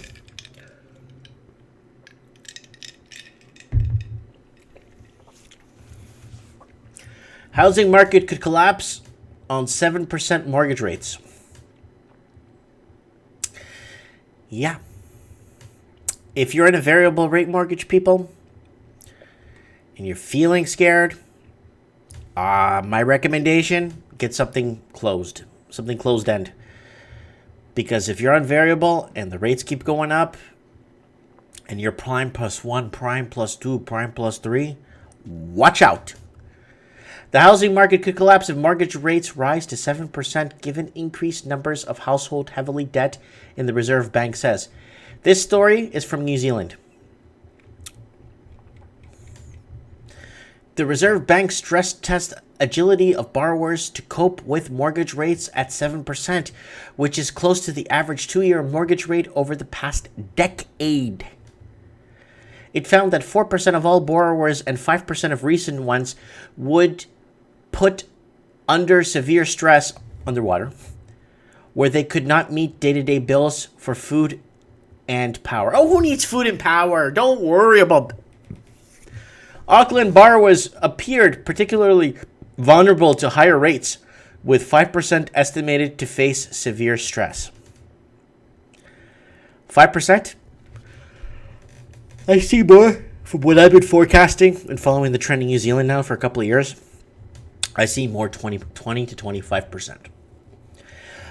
Housing market could collapse on 7% mortgage rates. Yeah. If you're in a variable rate mortgage, people, and you're feeling scared, my recommendation, get something closed end. Because if you're on variable and the rates keep going up, and you're prime plus 1, prime plus 2, prime plus 3, watch out. The housing market could collapse if mortgage rates rise to 7% given increased numbers of household heavily debt, in the Reserve Bank says. This story is from New Zealand. The Reserve Bank stress tests agility of borrowers to cope with mortgage rates at 7%, which is close to the average 2-year mortgage rate over the past decade. It found that 4% of all borrowers and 5% of recent ones would put under severe stress underwater, where they could not meet day-to-day bills for food and power. Oh, who needs food and power? Don't worry about that. Auckland borrowers appeared particularly vulnerable to higher rates, with 5% estimated to face severe stress. 5%? I see more. From what I've been forecasting and following the trend in New Zealand now for a couple of years, I see more 20 to 25%.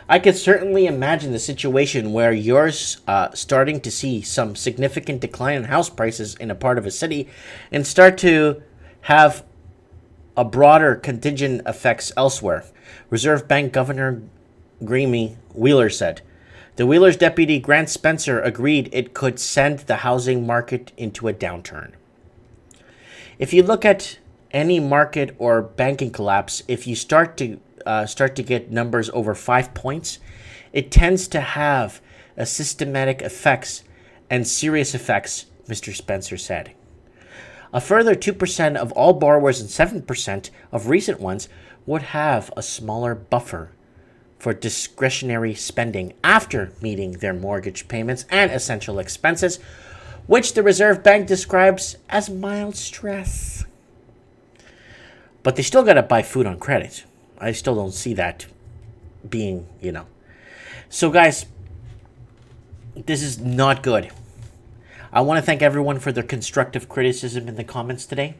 I could certainly imagine the situation where you're starting to see some significant decline in house prices in a part of a city and start to have a broader contingent effects elsewhere, Reserve Bank Governor Graeme Wheeler said. The Wheeler's deputy, Grant Spencer, agreed it could send the housing market into a downturn. If you look at any market or banking collapse, if you start to get numbers over 5 points, it tends to have a systematic effects and serious effects, Mr. Spencer said. A further 2% of all borrowers and 7% of recent ones would have a smaller buffer for discretionary spending after meeting their mortgage payments and essential expenses, which the Reserve Bank describes as mild stress. But they still got to buy food on credit. I still don't see that being, So, guys, this is not good. I want to thank everyone for their constructive criticism in the comments today.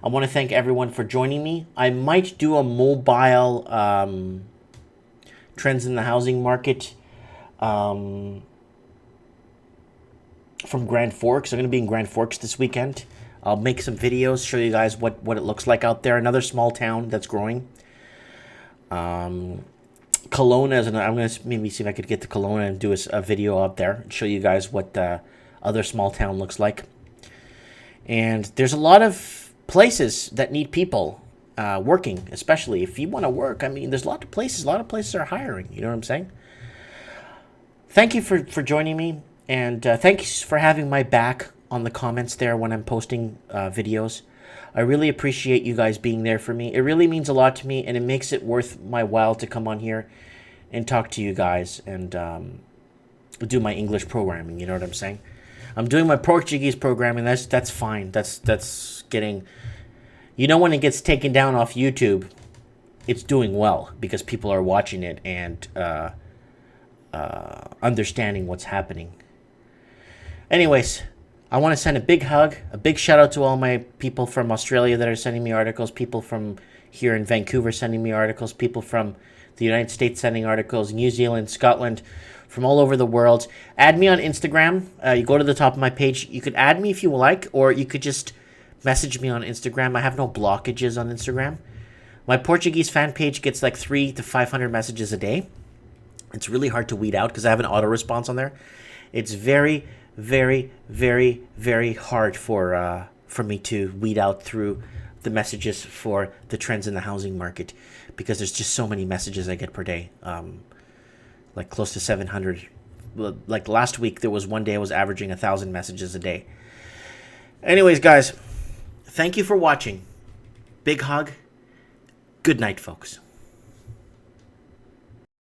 I want to thank everyone for joining me. I might do a mobile trends in the housing market from Grand Forks. I'm going to be in Grand Forks this weekend. I'll make some videos, show you guys what it looks like out there. Another small town that's growing. Kelowna I'm going to maybe see if I could get to Kelowna and do a video out there and show you guys what other small town looks like. And there's a lot of places that need people working, especially if you want to work. I mean, there's a lot of places are hiring. You know what I'm saying? Thank you for joining me, and thanks for having my back on the comments there when I'm posting videos. I really appreciate you guys being there for me. It really means a lot to me, and it makes it worth my while to come on here and talk to you guys and do my English programming. You know what I'm saying? I'm doing my Portuguese programming. That's fine. That's getting... when it gets taken down off YouTube, it's doing well because people are watching it and understanding what's happening. Anyways, I want to send a big hug, a big shout out to all my people from Australia that are sending me articles, people from here in Vancouver sending me articles, people from the United States sending articles, New Zealand, Scotland, from all over the world. Add me on Instagram. You go to the top of my page. You could add me if you like, or you could just message me on Instagram. I have no blockages on Instagram. My Portuguese fan page gets like 300 to 500 messages a day. It's really hard to weed out because I have an auto response on there. It's very, very, very, very hard for me to weed out through the messages for the trends in the housing market, because there's just so many messages I get per day, like close to 700. Like last week, there was one day I was averaging 1,000 messages a day. Anyways, guys, thank you for watching. Big hug. Good night, folks.